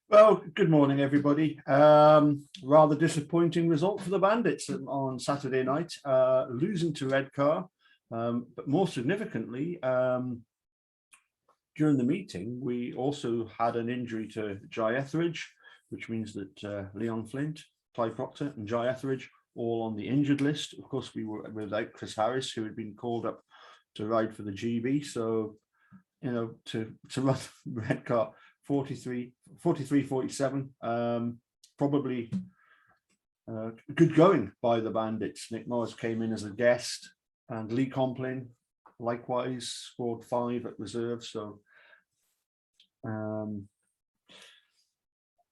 Well, good morning, everybody. Rather disappointing result for the Bandits on Saturday night, losing to Redcar. But more significantly, during the meeting, we also had an injury to Jai Etheridge, which means that Leon Flint, Ty Proctor and Jai Etheridge all on the injured list. Of course, we were without Chris Harris, who had been called up to ride for the GB. So, you know, to run Redcar 43-47, probably good going by the Bandits. Nick Morris came in as a guest, and Lee Complin likewise scored 5 at reserve. So I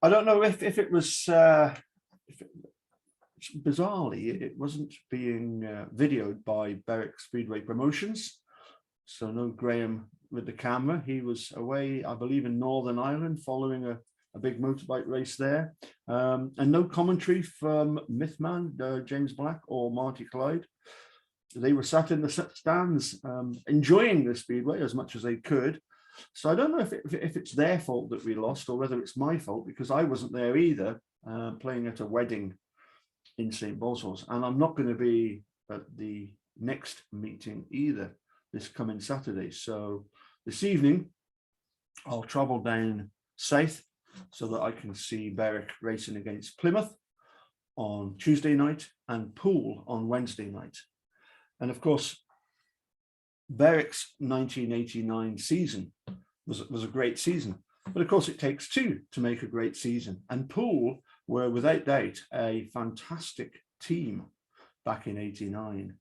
don't know if it was bizarrely it wasn't being videoed by Berwick Speedway Promotions. So no Graham with the camera. He was away, I believe, in Northern Ireland following a big motorbike race there. And no commentary from Mythman, James Black or Marty Clyde. They were sat in the stands enjoying the Speedway as much as they could. So I don't know if it's their fault that we lost or whether it's my fault, because I wasn't there either, playing at a wedding in St. Boswell's. And I'm not going to be at the next meeting either this coming Saturday. So this evening, I'll travel down south so that I can see Berwick racing against Plymouth on Tuesday night and Poole on Wednesday night. And of course, Berwick's 1989 season was a great season. But of course, it takes two to make a great season. And Poole were without doubt a fantastic team back in '89.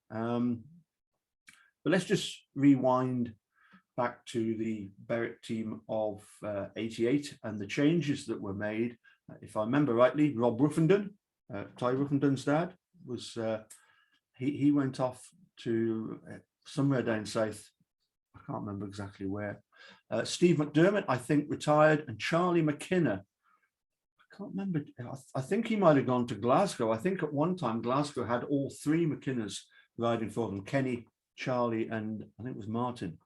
But let's just rewind back to the Berwick team of '88 and the changes that were made. If I remember rightly, Rob Ruffenden, Ty Ruffenden's dad, was he went off to somewhere down south. I can't remember exactly where. Steve McDermott, I think, retired, and Charlie McKinnon. I can't remember. I think he might have gone to Glasgow. I think at one time Glasgow had all 3 McKinnons riding for them: Kenny, Charlie, and I think it was Martin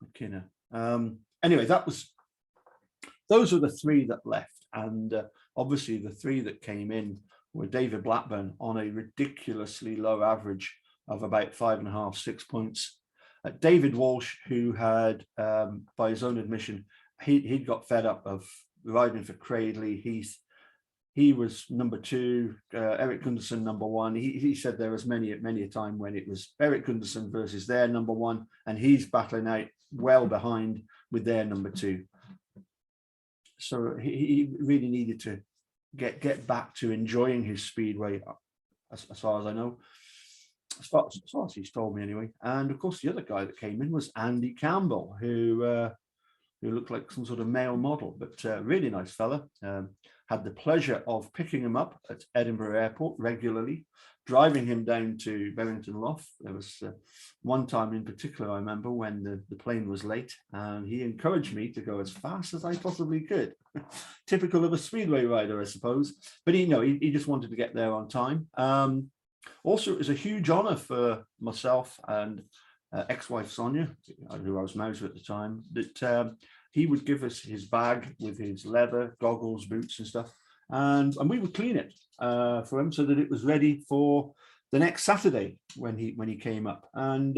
McKinnon. Anyway, those were the 3 that left, and obviously the 3 that came in were David Blackburn on a ridiculously low average of about 5.5, 6 points. David Walsh, who had, by his own admission, he'd got fed up of riding for Cradley Heath. He was number 2, Eric Gunderson number 1. He said there was many a time when it was Eric Gunderson versus their number 1, and he's battling out well behind with their number 2. So he really needed to get back to enjoying his Speedway, as far as I know, as far as he's told me anyway. And of course, the other guy that came in was Andy Campbell, who looked like some sort of male model, but really nice fella. Had the pleasure of picking him up at Edinburgh Airport regularly, driving him down to Berrington Lough. There was one time in particular, I remember, when the plane was late, and he encouraged me to go as fast as I possibly could. Typical of a Speedway rider, I suppose. But he just wanted to get there on time. Also, it was a huge honor for myself and ex-wife Sonia, who I was married to at the time, that he would give us his bag with his leather, goggles, boots and stuff, and we would clean it for him so that it was ready for the next Saturday when he came up. And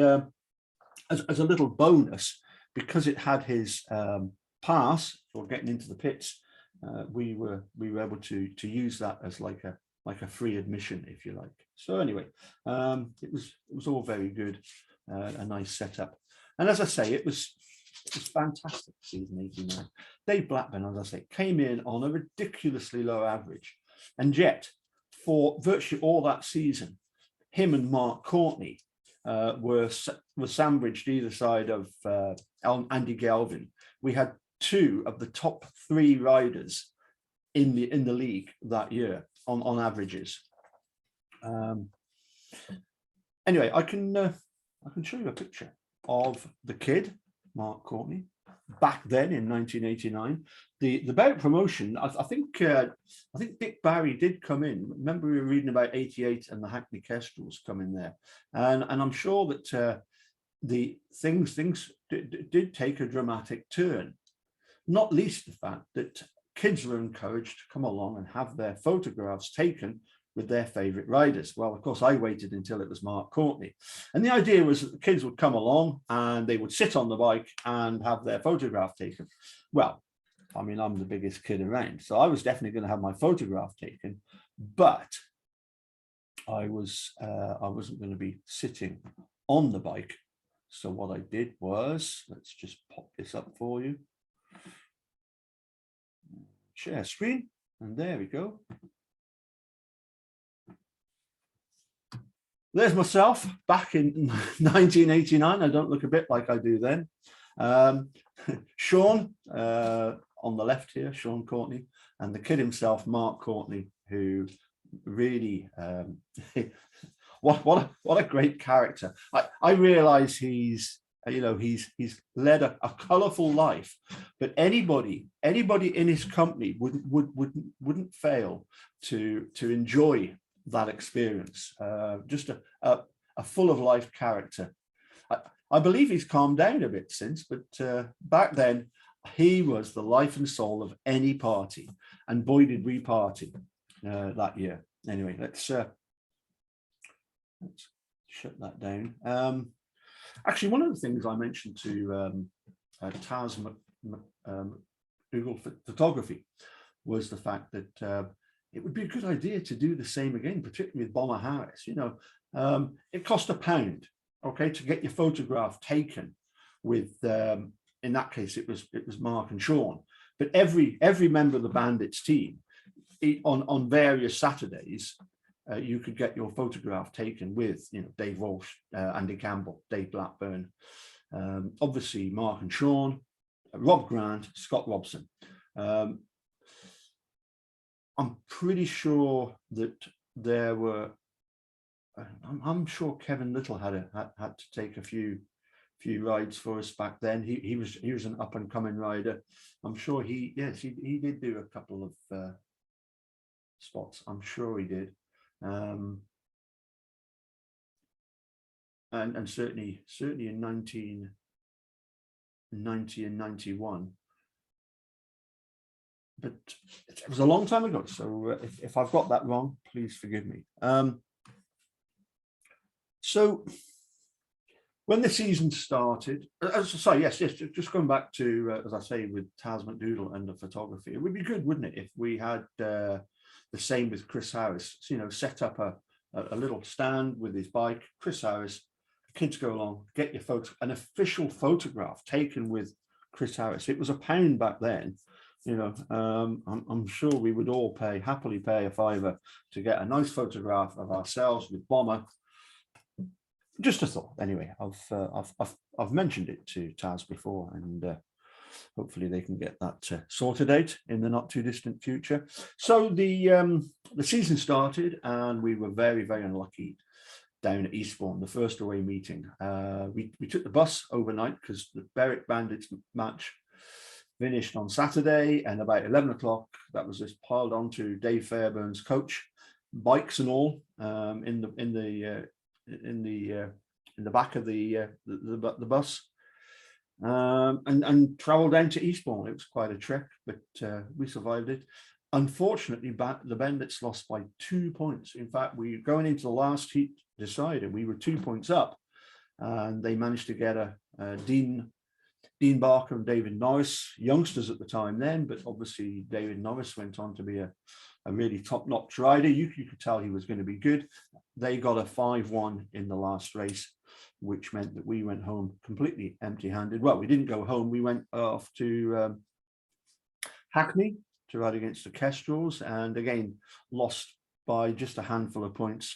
as a little bonus, because it had his pass for getting into the pits, we were able to use that as like a free admission, if you like. So anyway, it was all very good, a nice setup. And as I say, it was fantastic season '89. Dave Blackburn, as I say, came in on a ridiculously low average, and yet for virtually all that season, him and Mark Courtney were sandwiched either side of Andy Galvin. We had 2 of the top 3 riders in the league that year on averages. Anyway, I can show you a picture of the kid, Mark Courtney, back then in 1989. The Berwick promotion, I think Dick Barry did come in. Remember, we were reading about '88 and the Hackney Kestrels coming there, and I'm sure that the things did take a dramatic turn. Not least the fact that kids were encouraged to come along and have their photographs taken with their favorite riders. Well, of course, I waited until it was Mark Courtney. And the idea was that the kids would come along and they would sit on the bike and have their photograph taken. Well, I mean, I'm the biggest kid around, so I was definitely going to have my photograph taken, but I wasn't going to be sitting on the bike. So what I did was, let's just pop this up for you. Share screen, and there we go. There's myself back in 1989. I don't look a bit like I do then. Sean on the left here, Sean Courtney, and the kid himself, Mark Courtney, who really what a great character. I realize he's led a colorful life, but anybody in his company wouldn't fail to enjoy that experience. Just a full of life character. I believe he's calmed down a bit since, but back then he was the life and soul of any party, and boy did we party that year. Anyway, let's shut that down. Actually, one of the things I mentioned to Taz Google Photography was the fact that it would be a good idea to do the same again, particularly with Bomber Harris. You know, it cost £1, okay, to get your photograph taken with. In that case, it was Mark and Sean. But every member of the Bandits team, on various Saturdays, you could get your photograph taken with, you know, Dave Walsh, Andy Campbell, Dave Blackburn, obviously Mark and Sean, Rob Grant, Scott Robson. I'm pretty sure that there were. I'm sure Kevin Little had to take a few rides for us back then. He was an up and coming rider. I'm sure he did do a couple of spots. I'm sure he did. And certainly in 1990 and 91. But it was a long time ago, so if I've got that wrong, please forgive me. So when the season started, just going back to, as I say, with Taz McDoodle and the photography, it would be good, wouldn't it, if we had the same with Chris Harris, you know, set up a little stand with his bike, Chris Harris, kids go along, get your an official photograph taken with Chris Harris. It was £1 back then. You know, I'm sure we would all happily pay a £5 to get a nice photograph of ourselves with Bomber. Just a thought. Anyway, I've mentioned it to Taz before, and hopefully they can get that sorted out in the not too distant future. So the season started, and we were very, very unlucky down at Eastbourne, the first away meeting. We took the bus overnight because the Berwick Bandits match finished on Saturday, and about 11 o'clock, that was just piled onto Dave Fairburn's coach, bikes and all, in the back of the bus, and travelled down to Eastbourne. It was quite a trek, but we survived it. Unfortunately, the Bandits lost by 2 points. In fact, we going into the last heat decided we were 2 points up, and they managed to get a Dean Barker and David Norris, youngsters at the time then, but obviously David Norris went on to be a really top-notch rider. You could tell he was going to be good. They got a 5-1 in the last race, which meant that we went home completely empty-handed. Well, we didn't go home. We went off to Hackney to ride against the Kestrels, and again, lost by just a handful of points.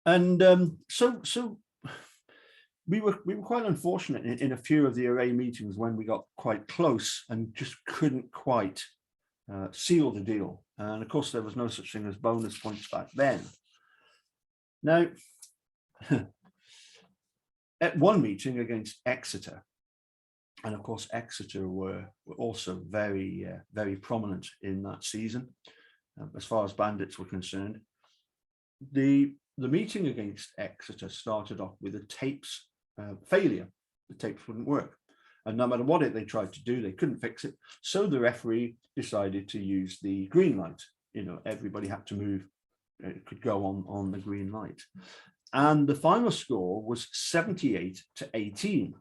And so we were quite unfortunate in a few of the array meetings when we got quite close and just couldn't quite seal the deal. And of course, there was no such thing as bonus points back then. Now, at one meeting against Exeter, and of course, Exeter were also very, very prominent in that season, as far as Bandits were concerned. The meeting against Exeter started off with a tapes failure. The tapes wouldn't work. And no matter what they tried to do, they couldn't fix it. So the referee decided to use the green light. Everybody had to move, it could go on the green light. And the final score was 78-18.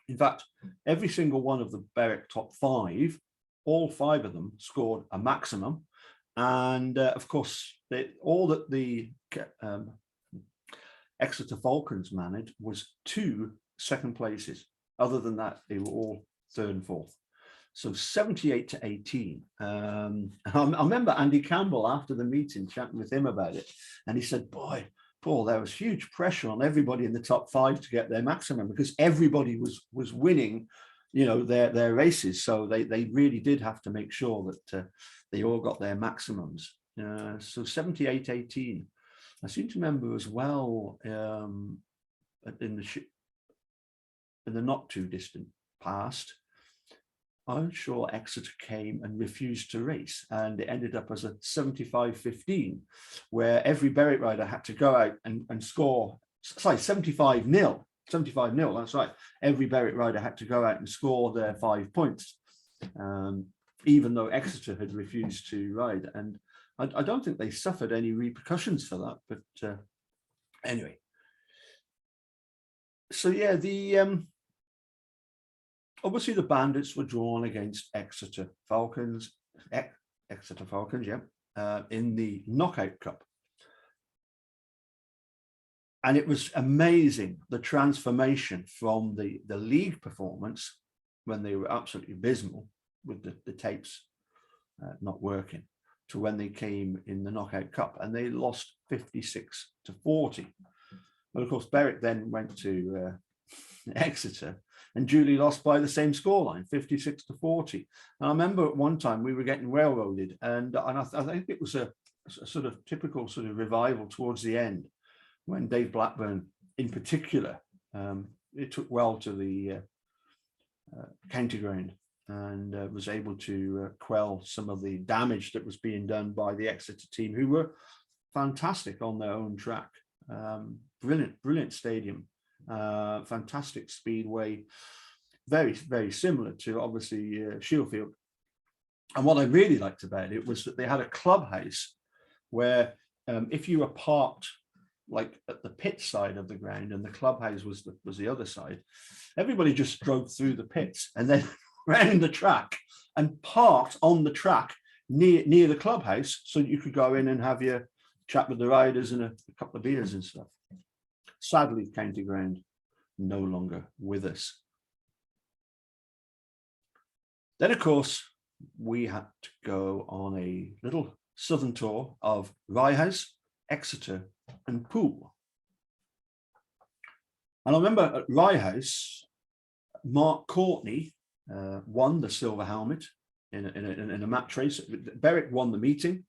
In fact, every single one of the Berwick top 5, all 5 of them scored a maximum. And of course, all that the Exeter Falcons managed was 2 second places. Other than that, they were all 3rd and 4th. So 78-18. I remember Andy Campbell after the meeting chatting with him about it. And he said, boy, Paul, there was huge pressure on everybody in the top 5 to get their maximum because everybody was winning, their races. So they really did have to make sure that they all got their maximums. So 78-18. I seem to remember as well in the not too distant past, I'm sure Exeter came and refused to race, and it ended up as a 75-15, where every Berwick rider had to go out and score. Sorry, 75-0. 75-0. That's right. Every Berwick rider had to go out and score their 5 points, even though Exeter had refused to ride. And I don't think they suffered any repercussions for that. But anyway, so yeah, obviously the Bandits were drawn against Exeter Falcons, yeah, in the Knockout Cup. And it was amazing, the transformation from the league performance when they were absolutely abysmal with the tapes not working, to when they came in the Knockout Cup and they lost 56-40. Well, of course, Berwick then went to Exeter and duly lost by the same scoreline, 56-40. And I remember at one time we were getting railroaded, and I think it was a sort of typical sort of revival towards the end when Dave Blackburn, in particular, it took well to the county ground and was able to quell some of the damage that was being done by the Exeter team, who were fantastic on their own track. Brilliant stadium, fantastic speedway, very, very similar to obviously Shieldfield. And what I really liked about it was that they had a clubhouse where if you were parked like at the pit side of the ground and the clubhouse was the other side, everybody just drove through the pits and then ran the track and parked on the track near the clubhouse, so you could go in and have your chat with the riders and a couple of beers and stuff. Sadly, county ground no longer with us. Then, of course, we had to go on a little southern tour of Rye House, Exeter and Poole. And I remember at Rye House, Mark Courtney won the silver helmet in a match race. Berwick won the meeting,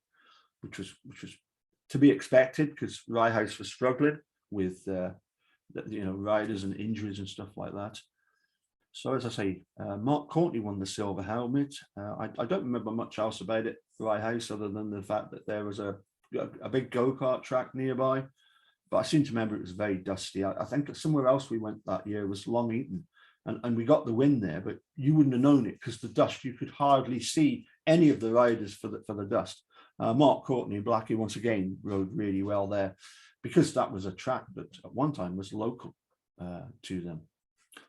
which was to be expected because Rye House was struggling with riders and injuries and stuff like that. So as I say, Mark Courtney won the silver helmet. I don't remember much else about it, Rye House, other than the fact that there was a big go-kart track nearby. But I seem to remember it was very dusty. I think somewhere else we went that year was Long Eaton, and we got the win there, but you wouldn't have known it because the dust, you could hardly see any of the riders for the dust. Mark Courtney and Blackie once again rode really well there because that was a track that at one time was local to them.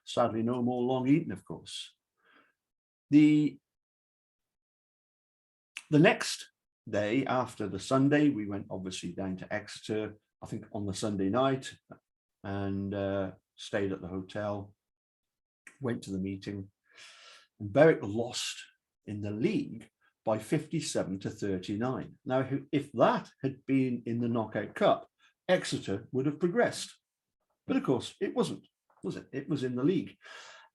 Sadly, no more Long Eaton, of course. The next day after the Sunday, we went obviously down to Exeter, I think on the Sunday night, and stayed at the hotel, went to the meeting, and Berwick lost in the league by 57-39. Now, if that had been in the Knockout Cup, Exeter would have progressed. But of course, it wasn't, was it? It was in the league.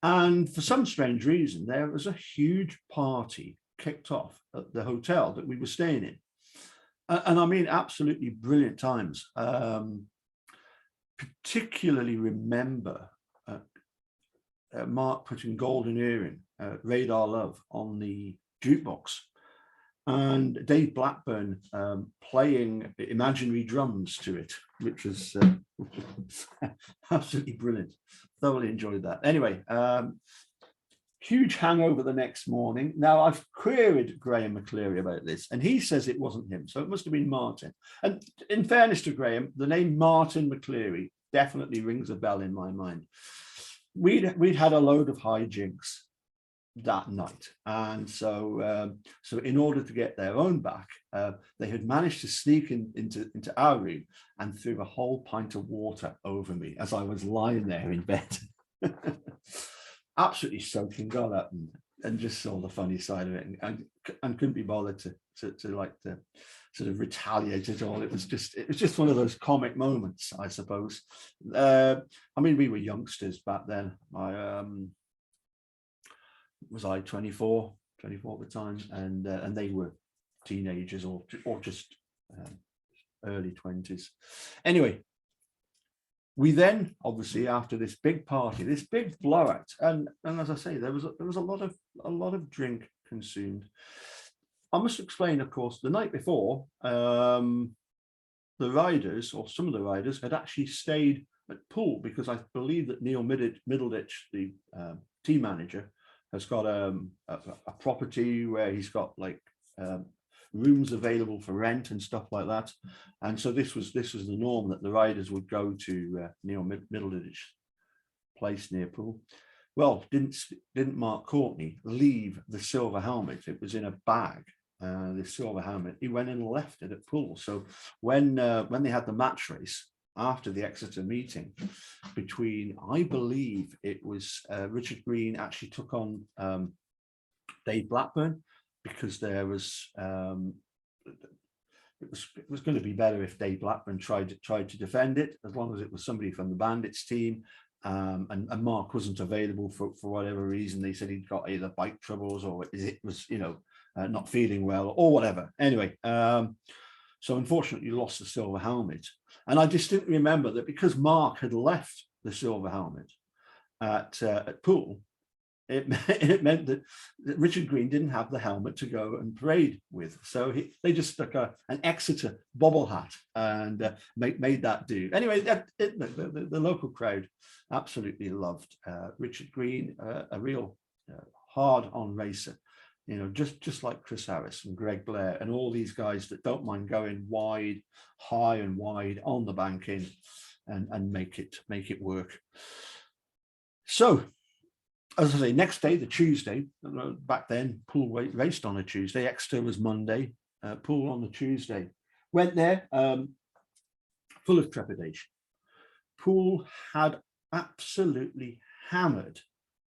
And for some strange reason, there was a huge party kicked off at the hotel that we were staying in. And I mean, absolutely brilliant times. Particularly remember Mark putting Golden Earring, Radar Love, on the jukebox, and Dave Blackburn playing imaginary drums to it, which was absolutely brilliant. thoroughly enjoyed that. Anyway, huge hangover the next morning. Now, I've queried Graham McCleary about this, and he says it wasn't him. So it must have been Martin. And in fairness to Graham, the name Martin McCleary definitely rings a bell in my mind. We'd had a load of hijinks that night, and so in order to get their own back, they had managed to sneak into our room and threw a whole pint of water over me as I was lying there in bed. Absolutely soaking, got up and just saw the funny side of it, and couldn't be bothered to sort of retaliate at all. It was just one of those comic moments, I suppose. I mean, we were youngsters back then. I 24 at the time, and they were teenagers or just early 20s. Anyway, we then, obviously, after this big party, this big blowout, and as I say, there was a lot of drink consumed. I must explain, of course, the night before, the riders, or some of the riders, had actually stayed at Poole, because I believe that Neil Middleditch, the team manager, has got a property where he's got like rooms available for rent and stuff like that. And so this was the norm, that the riders would go to Neil Middleditch's place near Poole. Well, didn't Mark Courtney leave the silver helmet? It was in a bag. The silver helmet. He went and left it at Poole. So when they had the match race after the Exeter meeting, between, I believe it was Richard Green actually took on Dave Blackburn, because there was it was going to be better if Dave Blackburn tried to defend it, as long as it was somebody from the Bandits team. And Mark wasn't available for whatever reason. They said he'd got either bike troubles, or it was, not feeling well, or whatever. Anyway, so unfortunately lost the silver helmet. And I distinctly remember that because Mark had left the silver helmet at Poole, it meant that Richard Green didn't have the helmet to go and parade with. So they just stuck an Exeter bobble hat and made that do. Anyway, the local crowd absolutely loved Richard Green, a real hard-on racer. Just like Chris Harris and Greg Blair and all these guys that don't mind going wide, high and wide on the banking and make it work. So, as I say, next day, the Tuesday, back then, Poole raced on a Tuesday. Exeter was Monday, Poole on the Tuesday. Went there full of trepidation. Poole had absolutely hammered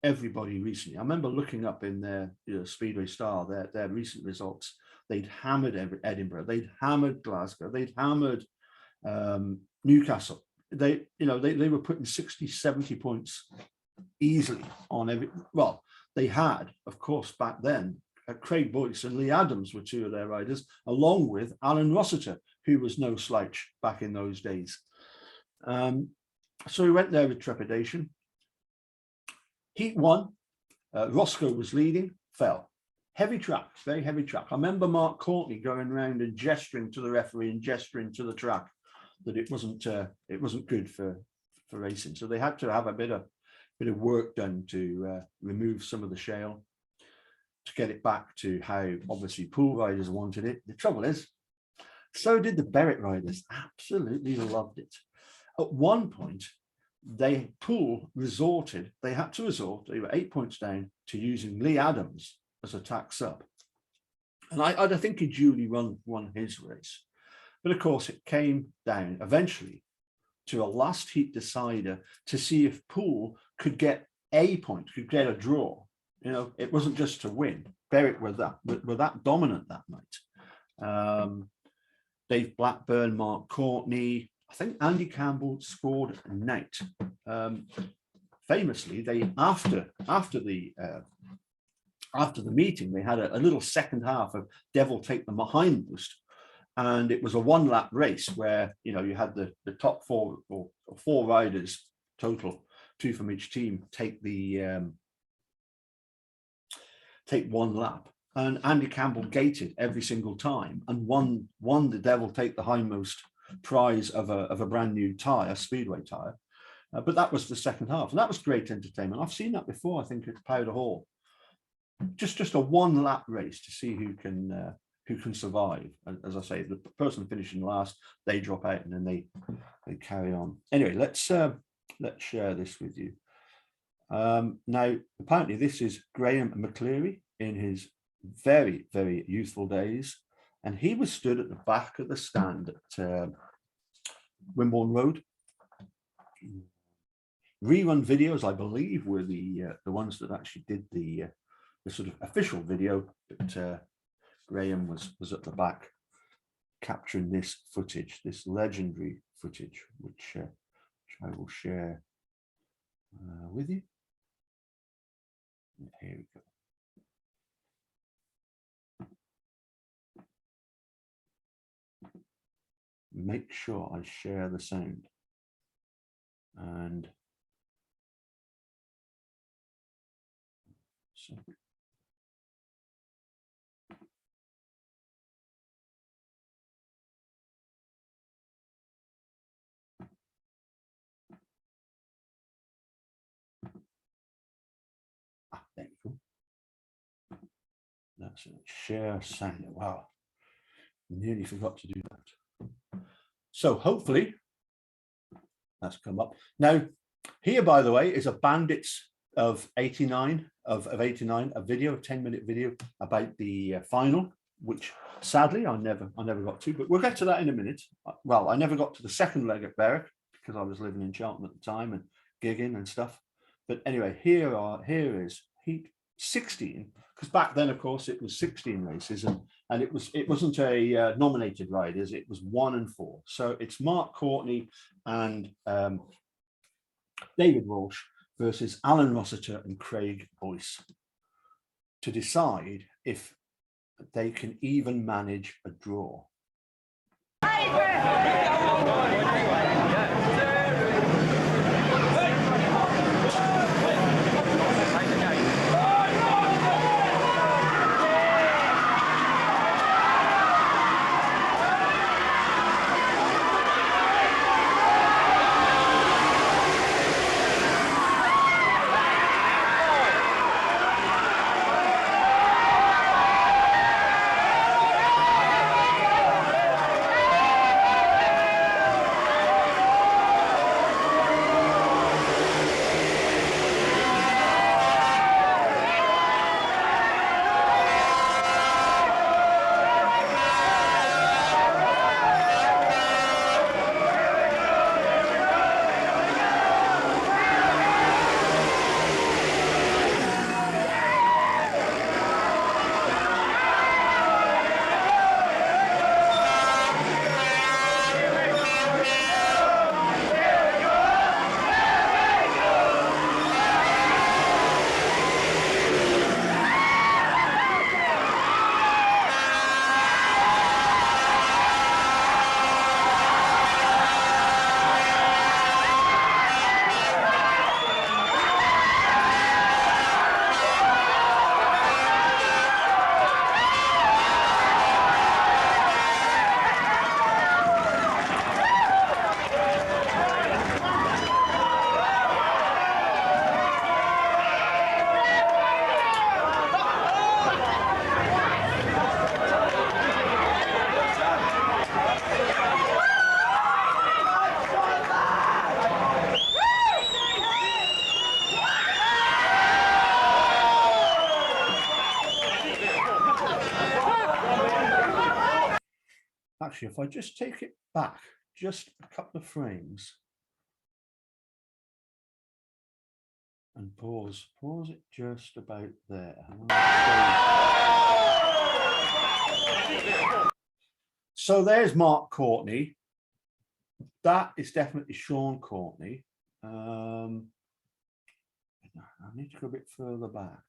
everybody recently. I remember looking up in their Speedway Star, their recent results. They'd hammered Edinburgh, they'd hammered Glasgow, they'd hammered Newcastle. They were putting 60, 70 points easily on every. Well, they had, of course, back then, Craig Boyce and Lee Adams were two of their riders, along with Alan Rossiter, who was no slouch back in those days. So we went there with trepidation. Heat 1, Roscoe was leading, fell. Heavy track, very heavy track. I remember Mark Courtney going around and gesturing to the referee and gesturing to the track that it wasn't good for racing. So they had to have a bit of work done to remove some of the shale, to get it back to how obviously Poole riders wanted it. The trouble is, so did the Berwick riders. Absolutely loved it. At one point, Poole resorted, they were 8 points down, to using Lee Adams as a tack sub. And I think he duly won his race. But of course, it came down eventually to a last heat decider to see if Poole could get a point, could get a draw. It wasn't just to win. Berwick were that dominant that night. Dave Blackburn, Mark Courtney, I think Andy Campbell scored a night. Famously, they after the meeting, they had a little second half of Devil Take the Hindmost, and it was a one-lap race where you had the top four or four riders total, two from each team, take one lap. And Andy Campbell gated every single time and won the Devil Take the Hindmost prize of a brand new tire, Speedway tire. But that was the second half, and that was great entertainment. I've seen that before, I think, at Powder Hall. Just a one lap race to see who can survive. As I say, the person finishing last, they drop out and then they carry on. Anyway, let's share this with you. Now, apparently this is Graham McCleary in his very, very youthful days, and he was stood at the back of the stand at Wimborne Road. Rerun videos, I believe, were the ones that actually did the sort of official video, but Graham was at the back capturing this footage, this legendary footage, which I will share with you. Here we go. Make sure I share the sound. And so there you go. That's it. Share sound. Wow. Nearly forgot to do that. So hopefully that's come up. Now, here, by the way, is a Bandits of 89, a video, a 10-minute video about the final, which sadly I never got to, but we'll get to that in a minute. Well, I never got to the second leg at Berwick because I was living in Cheltenham at the time and gigging and stuff. But anyway, here is heat 16, because back then, of course, it was 16 races, and it wasn't a nominated riders, it was 1 and 4. So it's Mark Courtney and David Walsh versus Alan Rossiter and Craig Boyce to decide if they can even manage a draw. Actually, if I just take it back just a couple of frames and pause it just about there. So there's Mark Courtney. That is definitely Sean Courtney. I need to go a bit further back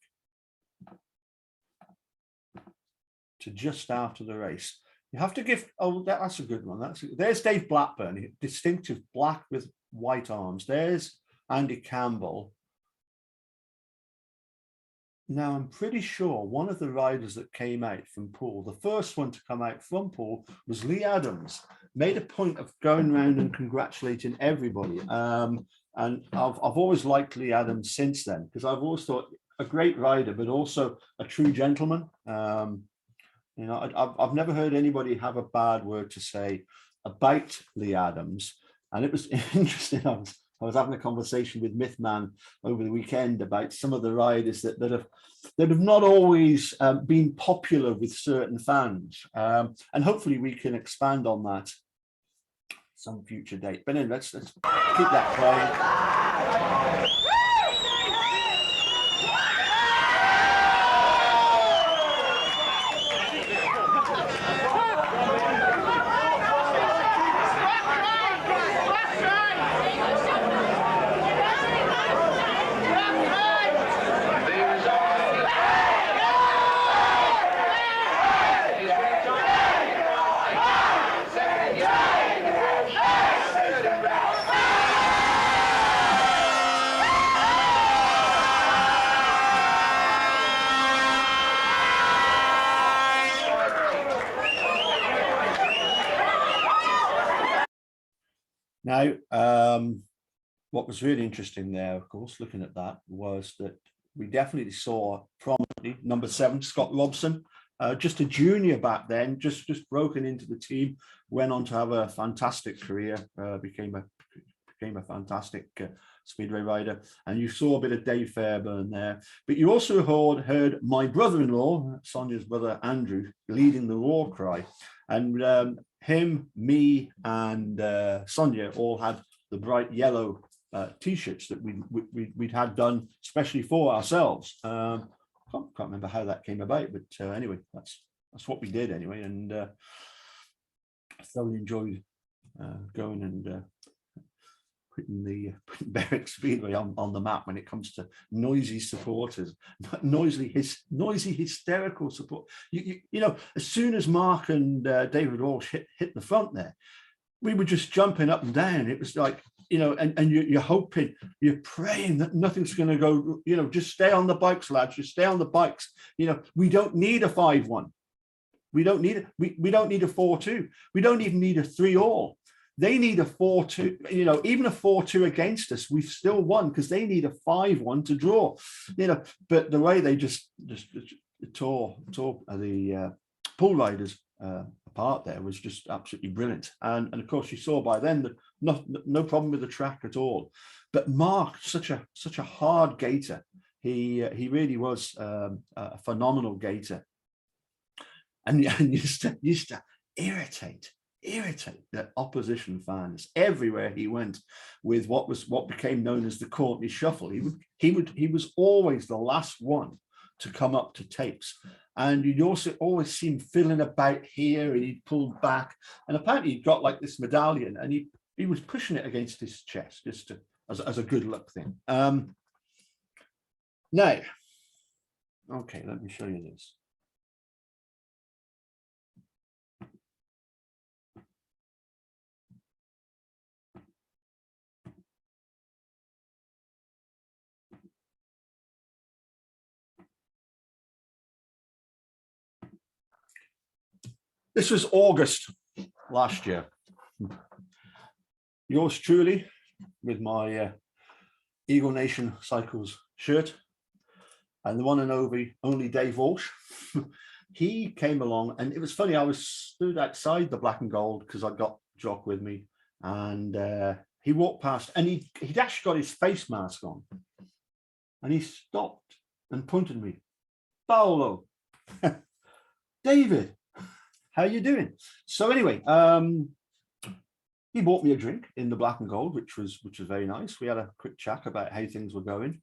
to just after the race. You have to give, oh, that's a good one. There's Dave Blackburn, distinctive black with white arms. There's Andy Campbell. Now, I'm pretty sure one of the riders that came out from Poole, the first one to come out from Poole was Lee Adams, made a point of going around and congratulating everybody. And I've always liked Lee Adams since then, because I've always thought a great rider, but also a true gentleman. You know, I've never heard anybody have a bad word to say about Lee Adams. And it was interesting. I was having a conversation with Mythman over the weekend about some of the riders that have not always been popular with certain fans. And hopefully we can expand on that some future date. But anyway, let's keep that playing. Now, what was really interesting there, of course, looking at that, was that we definitely saw prominently number 7, Scott Robson, just a junior back then, just broken into the team, went on to have a fantastic career, became a fantastic speedway rider. And you saw a bit of Dave Fairburn there, but you also heard my brother-in-law, Sonia's brother Andrew, leading the war cry. And him, me, and Sonia all had the bright yellow T-shirts that we'd had done especially for ourselves. Can't remember how that came about, but anyway, that's what we did anyway, and I thoroughly enjoyed going and putting Berwick Speedway on the map when it comes to noisy supporters, noisy hysterical support. You know, as soon as Mark and David Walsh hit the front there, we were just jumping up and down. It was like, you know, and you're hoping, you're praying that nothing's going to go, you know, just stay on the bikes, lads, just stay on the bikes. You know, we don't need a 5-1. We don't need it. We don't need a 4-2. We don't even need a 3-all. They need a 4-2, you know, even a 4-2 against us, we've still won, because they need a 5-1 to draw, you know. But the way they just tore the pool riders apart there was just absolutely brilliant. And of course, you saw by then that no problem with the track at all. But Mark, such a hard gaiter. He really was a phenomenal gaiter, and used to irritate the opposition fans everywhere he went with what became known as the Courtney Shuffle. He was always the last one to come up to tapes, and you'd also always see him fiddling about here, and he'd pull back, and apparently he'd got like this medallion, and he was pushing it against his chest just as a good luck thing. Now, okay, let me show you this. This was August last year. Yours truly, with my Eagle Nation Cycles shirt, and the one and only Dave Walsh. He came along, and it was funny. I was stood outside the Black and Gold because I got Jock with me, and he walked past, and he'd actually got his face mask on, and he stopped and pointed at me. Paolo, David, how you doing? So anyway, he bought me a drink in the Black and Gold, which was very nice. We had a quick chat about how things were going.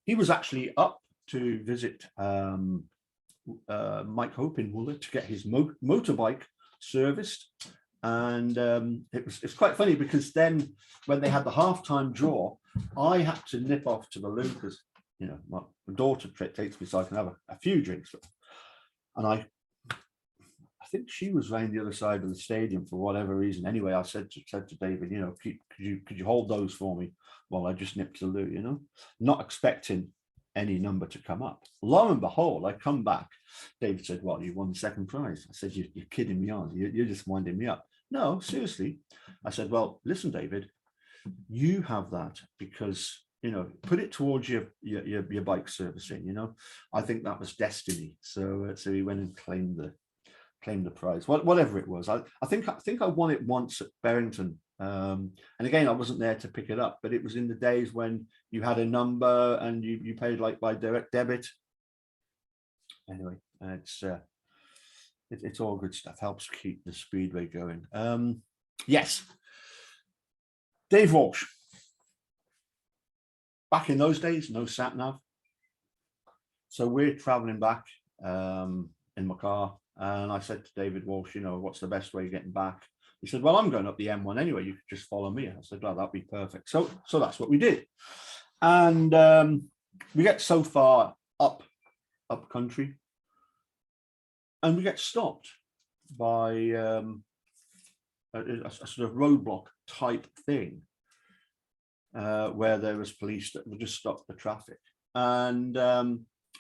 He was actually up to visit Mike Hope in Wooler to get his motorbike serviced, and it's quite funny, because then when they had the halftime draw, I had to nip off to the loo because, you know, my daughter takes me so I can have a few drinks, and I think she was around the other side of the stadium for whatever reason. Anyway, I said to David, you know, could you hold those for me while I just nipped to the loo, you know, not expecting any number to come up. Lo and behold, I come back. David said, well, you won the second prize. I said, you're kidding me on. You're just winding me up. No, seriously. I said, well, listen, David, you have that because, put it towards your bike servicing. I think that was destiny. So he went and claimed the prize, whatever it was. I think I won it once at Barrington. And again, I wasn't there to pick it up, but it was in the days when you had a number and you paid like by direct debit. Anyway, it's all good stuff. Helps keep the speedway going. Yes, Dave Walsh. Back in those days, no sat nav. So we're traveling back in my car, and I said to David Walsh, what's the best way of getting back? He said, well, I'm going up the M1 anyway. You could just follow me. I said, well, that'd be perfect. So that's what we did. And we get so far up country, and we get stopped by a sort of roadblock type thing, where there was police that would just stop the traffic. And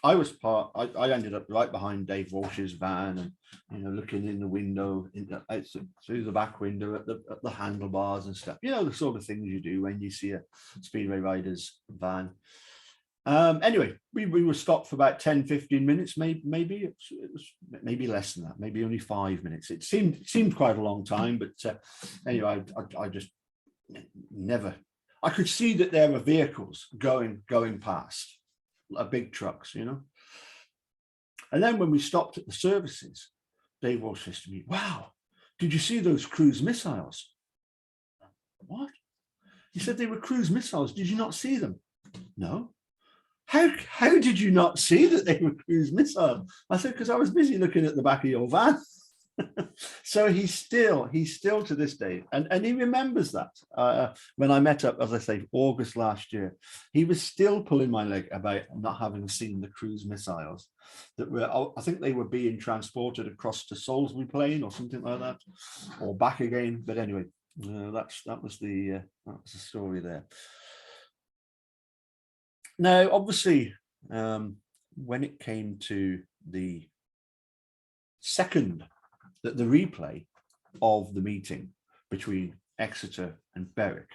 I ended up right behind Dave Walsh's van, and looking in the window, through the back window at the handlebars and stuff. The sort of things you do when you see a speedway rider's van. Anyway, we were stopped for about 10-15 minutes, maybe it was maybe less than that, maybe only 5 minutes. It seemed quite a long time, but anyway, I just never. I could see that there were vehicles going past, big trucks, And then when we stopped at the services, Dave Walsh says to me, wow, did you see those cruise missiles? What? He said they were cruise missiles. Did you not see them? No. How did you not see that they were cruise missiles? I said, because I was busy looking at the back of your van. So he's still to this day, and he remembers that. When I met up, as I say, August last year, he was still pulling my leg about not having seen the cruise missiles that were, I think they were being transported across to Salisbury Plain or something like that, or back again. But anyway, that was the story there. Now, obviously, when it came to the replay of the meeting between Exeter and Berwick,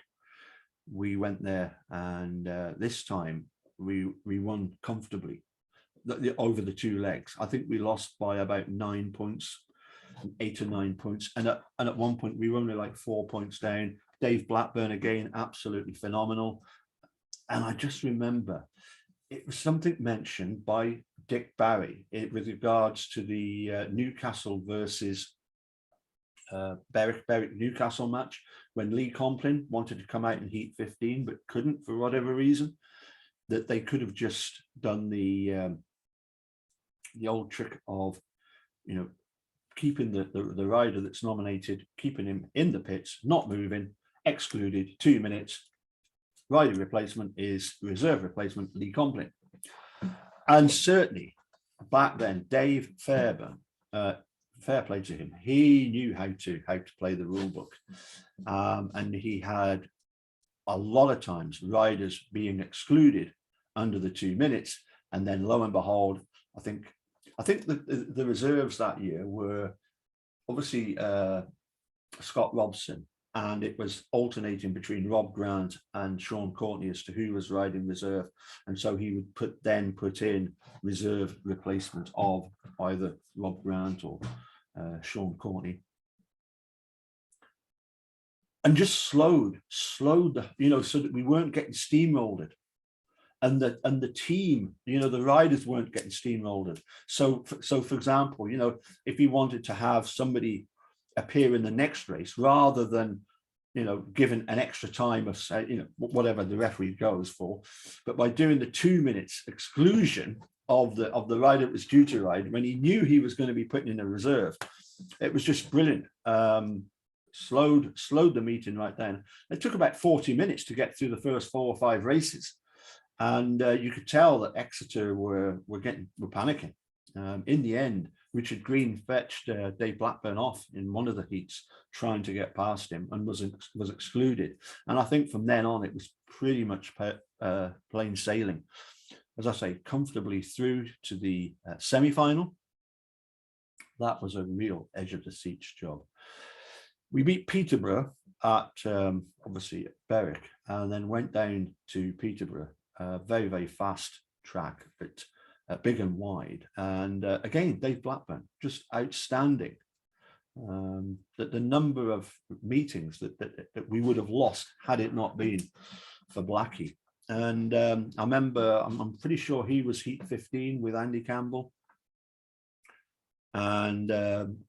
we went there, and this time we won comfortably over the two legs. I think we lost by about 9 points, 8 or 9 points, and at one point we were only like 4 points down. Dave Blackburn again, absolutely phenomenal. And I just remember it was something mentioned by Dick Barry with regards to the Newcastle versus Berwick Newcastle match, when Lee Complin wanted to come out in heat 15 but couldn't for whatever reason, that they could have just done the old trick of keeping the rider that's nominated, keeping him in the pits, not moving, excluded, 2 minutes. Rider replacement is reserve replacement Lee Complin. And certainly back then, Dave Fairburn, fair play to him, he knew how to play the rule book, and he had a lot of times riders being excluded under the 2 minutes, and then lo and behold, I think the reserves that year were obviously Scott Robson, and it was alternating between Rob Grant and Sean Courtney as to who was riding reserve. And so he would put in reserve replacement of either Rob Grant or Sean Courtney. And just slowed, so that we weren't getting steamrolled. And the team, the riders weren't getting steamrolled. So for example, if he wanted to have somebody appear in the next race, rather than given an extra time of, say, whatever the referee goes for, but by doing the 2 minutes exclusion of the rider that was due to ride when he knew he was going to be putting in a reserve, it was just brilliant. Slowed the meeting right then. It took about 40 minutes to get through the first 4 or 5 races, and you could tell that Exeter were panicking. In the end, Richard Green fetched Dave Blackburn off in one of the heats, trying to get past him, and was excluded. And I think from then on, it was pretty much plain sailing. As I say, comfortably through to the semi-final. That was a real edge of the seats job. We beat Peterborough at obviously at Berwick, and then went down to Peterborough, very, very fast track, but big and wide. And again, Dave Blackburn, just outstanding. That the number of meetings that we would have lost had it not been for Blackie. And I remember, I'm pretty sure he was heat 15 with Andy Campbell, and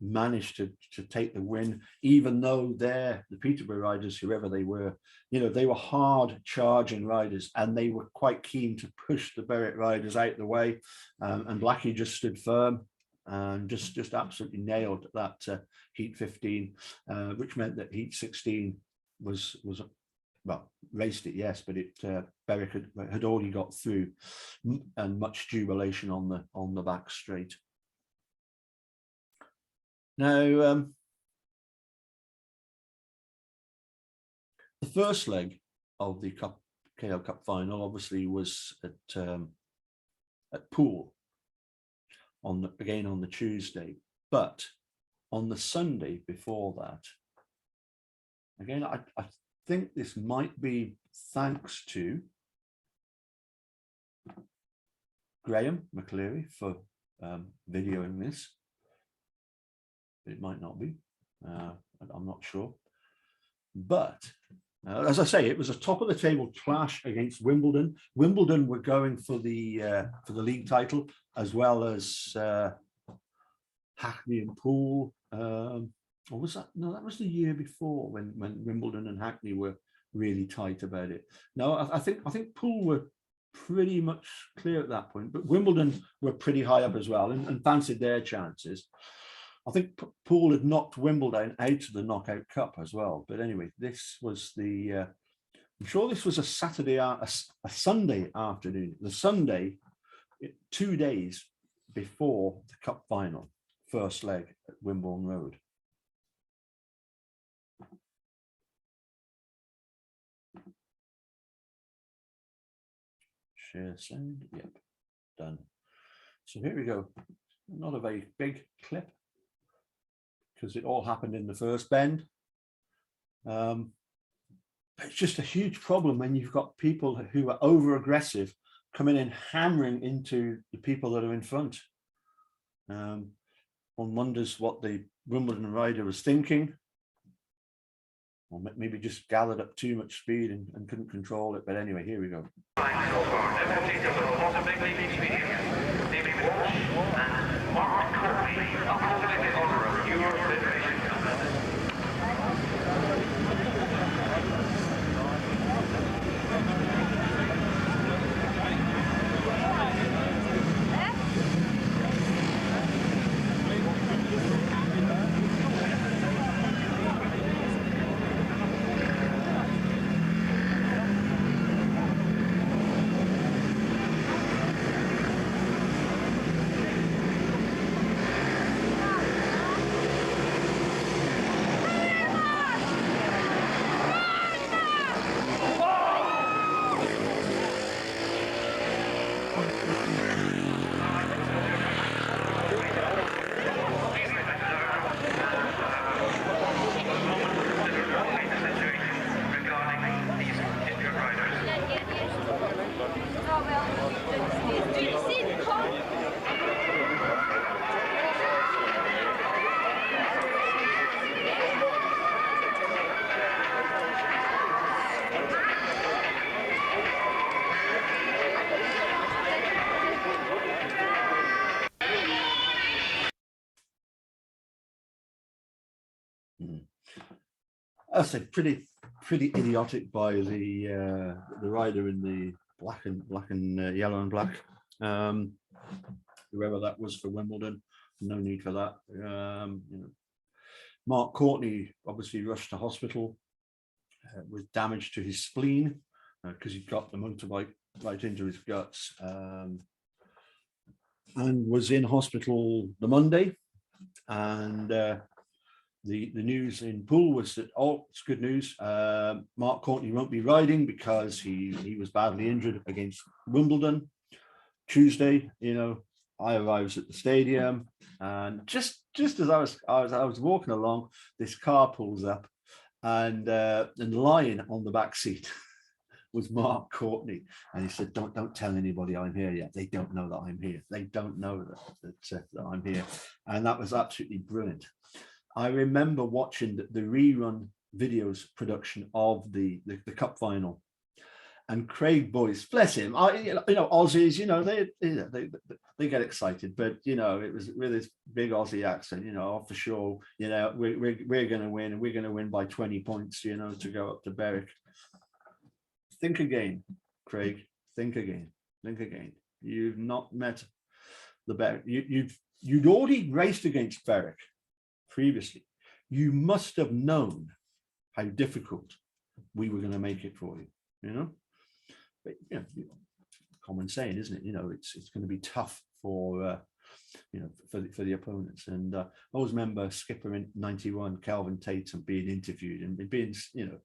managed to take the win, even though the Peterborough riders, whoever they were, they were hard charging riders, and they were quite keen to push the Berwick riders out the way. And Blackie just stood firm and just absolutely nailed that heat 15, which meant that heat 16 was well, raced it, yes, but Berwick had already got through, and much jubilation on the back straight. Now, the first leg of the KL Cup final obviously was at Poole again on the Tuesday, but on the Sunday before that, again, I think this might be thanks to Graham McCleary for videoing this. It might not be, I'm not sure. But as I say, it was a top of the table clash against Wimbledon. Wimbledon were going for the league title, as well as Hackney and Poole. Or was that? No, that was the year before when Wimbledon and Hackney were really tight about it. No, I think Poole were pretty much clear at that point, but Wimbledon were pretty high up as well and fancied their chances. I think Poole had knocked Wimbledon out of the Knockout Cup as well. But anyway, this was I'm sure this was a Sunday afternoon. The Sunday, 2 days before the Cup final, first leg at Wimborne Road. Share sound, yep, done. So here we go. Not a very big clip, because it all happened in the first bend. It's just a huge problem when you've got people who are over aggressive coming in, hammering into the people that are in front. One wonders what the Wimbledon rider was thinking, or maybe just gathered up too much speed and couldn't control it. But anyway, here we go. I say pretty idiotic by the rider in the black and yellow and black, whoever that was for Wimbledon. No need for that. Mark Courtney obviously rushed to hospital with damage to his spleen because he got the motorbike right into his guts, and was in hospital the Monday. And the news in Poole was that, oh, it's good news. Mark Courtney won't be riding because he was badly injured against Wimbledon Tuesday. I arrived at the stadium, and just as I was walking along, this car pulls up, and lying on the back seat was Mark Courtney, and he said, "Don't tell anybody I'm here yet. They don't know that I'm here. They don't know that I'm here," and that was absolutely brilliant. I remember watching the rerun videos production of the cup final, and Craig Boyce, bless him, Aussies, they get excited, but it was with his big Aussie accent, for sure, we're going to win, and we're going to win by 20 points, to go up to Berwick. Think again, Craig. Think again. You've not met the Berwick. You'd already raced against Berwick previously. You must have known how difficult we were going to make it for you. But common saying, isn't it? It's going to be tough for for the opponents. And I always remember skipper in '91, Calvin Tatum, being interviewed and being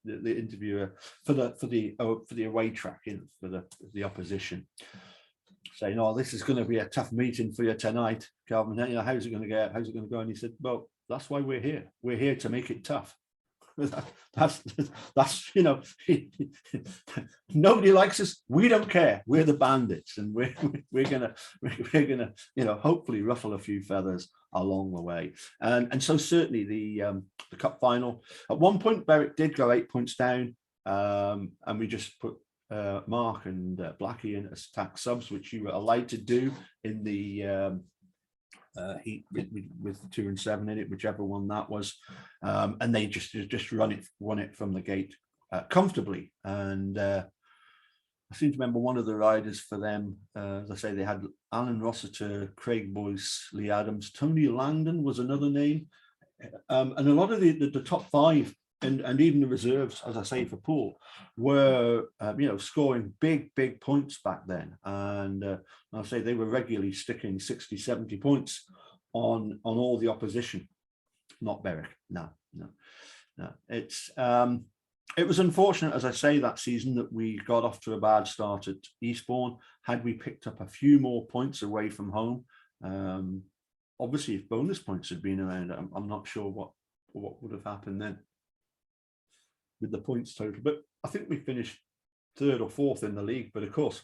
the interviewer for the away track, for the opposition, saying, "Oh, this is going to be a tough meeting for you tonight, Calvin. How's it going to go? How's it going to go?" And he said, "Well, that's why we're here. We're here to make it tough." That's nobody likes us. We don't care. We're the Bandits, and we're gonna hopefully ruffle a few feathers along the way. And so certainly the cup final. At one point, Berwick did go 8 points down, and we just put Mark and Blackie in as tax subs, which you were allowed to do in the heat with 2 and 7 in it, whichever one that was, and they just won it from the gate comfortably. And I seem to remember one of the riders for them, as I say, they had Alan Rossiter, Craig Boyce, Lee Adams, Tony Langdon was another name, and a lot of the top 5 and even the reserves, as I say, for Poole, were scoring big points back then. And I'll say they were regularly sticking 60, 70 points on all the opposition. Not Berwick. No. It was unfortunate, as I say, that season that we got off to a bad start at Eastbourne. Had we picked up a few more points away from home, obviously if bonus points had been around, I'm not sure what would have happened then with the points total. But I think we finished 3rd or 4th in the league. But of course,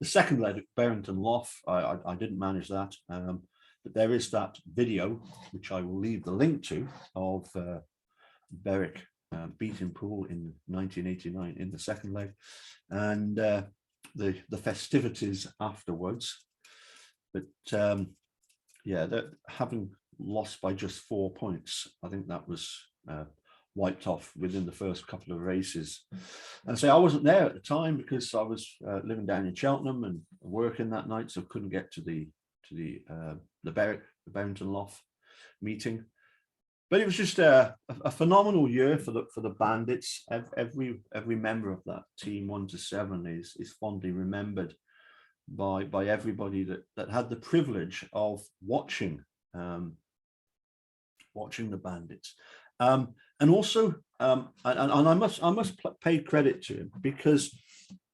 the second leg at Barrington Lough, I didn't manage that. But there is that video, which I will leave the link to, of Berwick beating Poole in 1989 in the second leg, and the festivities afterwards. But that having lost by just 4 points, I think that was wiped off within the first couple of races. And so I wasn't there at the time because I was living down in Cheltenham and working that night, so couldn't get to the Barrington Lough meeting. But it was just a phenomenal year for the Bandits. Every member of that team 1 to 7 is fondly remembered by everybody that had the privilege of watching the Bandits. And also, and I must pay credit to him, because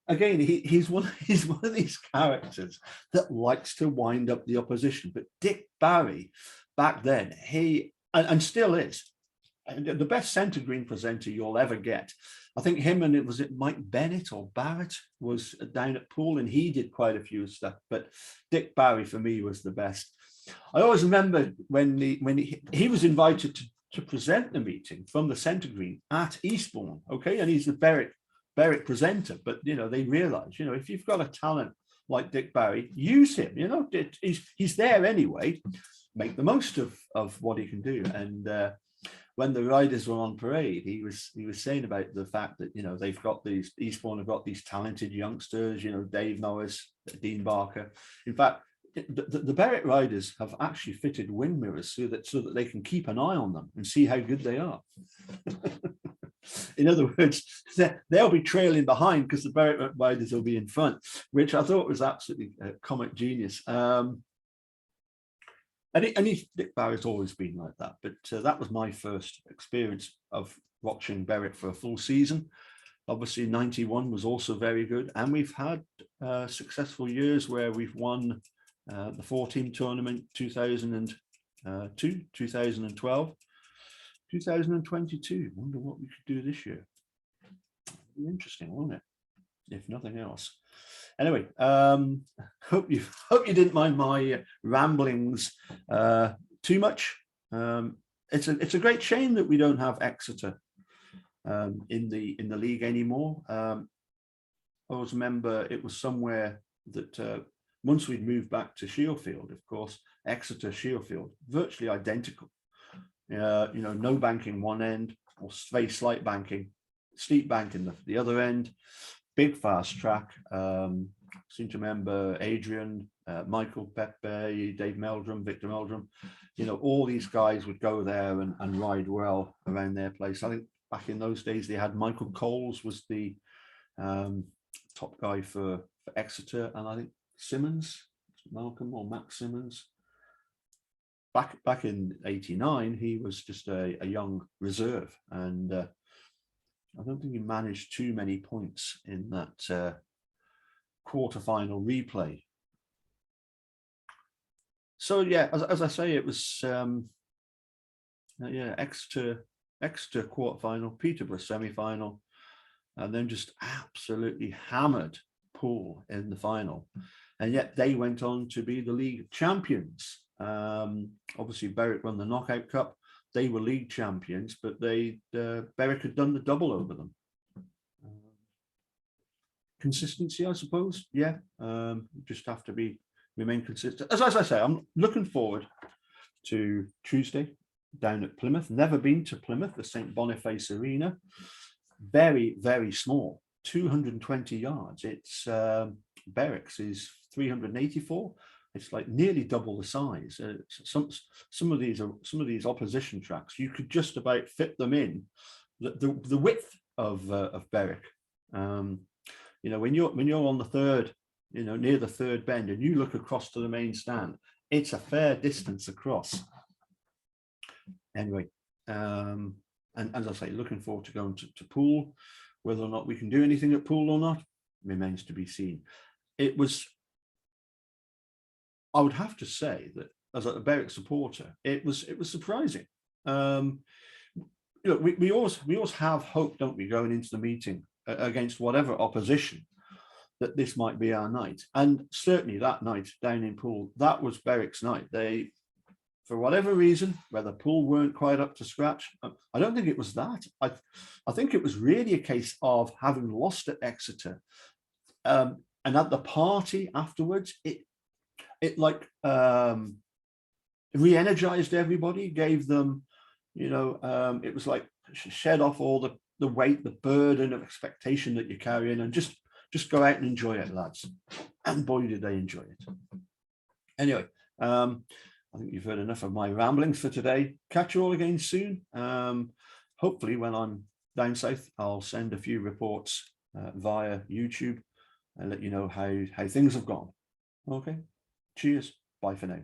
again, he's one of these characters that likes to wind up the opposition. But Dick Barry, back then, he and still is the best centre green presenter you'll ever get. I think him and it Mike Bennett or Barrett was down at Poole, and he did quite a few stuff. But Dick Barry for me was the best. I always remember when he was invited to present the meeting from the centre green at Eastbourne, okay, and he's the Berwick presenter. But they realise, if you've got a talent like Dick Barry, use him. He's there anyway. Make the most of what he can do. And when the riders were on parade, he was saying about the fact that they've got these Eastbourne have got these talented youngsters. Dave Norris, Dean Barker. In fact, the Berwick riders have actually fitted wind mirrors so that they can keep an eye on them and see how good they are. In other words, they'll be trailing behind because the Berwick riders will be in front, which I thought was absolutely comic genius. Dick Barrett's always been like that. But that was my first experience of watching Berwick for a full season. Obviously, 91 was also very good. And we've had successful years where we've won the 4-team tournament, 2002, 2012, 2022. Wonder what we could do this year. Interesting, won't it? If nothing else. Anyway, hope you didn't mind my ramblings too much. It's a great shame that we don't have Exeter in the league anymore. I always remember it was somewhere that once we'd moved back to Shieldfield, of course, Exeter Shieldfield, virtually identical. No banking one end, or very slight banking, steep banking the other end. Big fast track. Seem to remember Adrian, Michael Pepe, Dave Meldrum, Victor Meldrum. All these guys would go there and ride well around their place. I think back in those days they had Michael Coles was the top guy for Exeter, and I think Simmons, Malcolm or Max Simmons. Back in '89, he was just a young reserve, and I don't think he managed too many points in that quarterfinal replay. So yeah, as I say, it was Exeter quarterfinal, Peterborough semi-final, and then just absolutely hammered Poole in the final. And yet they went on to be the league champions. Obviously Berwick won the knockout cup. They were league champions, but Berwick had done the double over them. Consistency, I suppose. Yeah, just have to remain consistent. As I say, I'm looking forward to Tuesday down at Plymouth. Never been to Plymouth, the St. Boniface Arena. Very, very small, 220 yards. It's Berwick's is 384. It's like nearly double the size. Some of these opposition tracks, you could just about fit them in the width of Berwick. When you're on the third, near the third bend, and you look across to the main stand, it's a fair distance across. Anyway, and as I say, looking forward to going to Poole. Whether or not we can do anything at Poole or not remains to be seen. I would have to say that as a Berwick supporter, it was surprising. We always have hope, don't we, going into the meeting against whatever opposition, that this might be our night. And certainly that night down in Poole, that was Berwick's night. They, for whatever reason, whether Poole weren't quite up to scratch, I don't think it was that. I think it was really a case of having lost at Exeter, and at the party afterwards, it like re-energized everybody, gave them, it was like shed off all the weight, the burden of expectation that you're carrying, and just go out and enjoy it, lads. And boy, did they enjoy it. Anyway, I think you've heard enough of my ramblings for today. Catch you all again soon. Hopefully when I'm down south, I'll send a few reports via YouTube and let you know how things have gone. Okay. Cheers. Bye for now.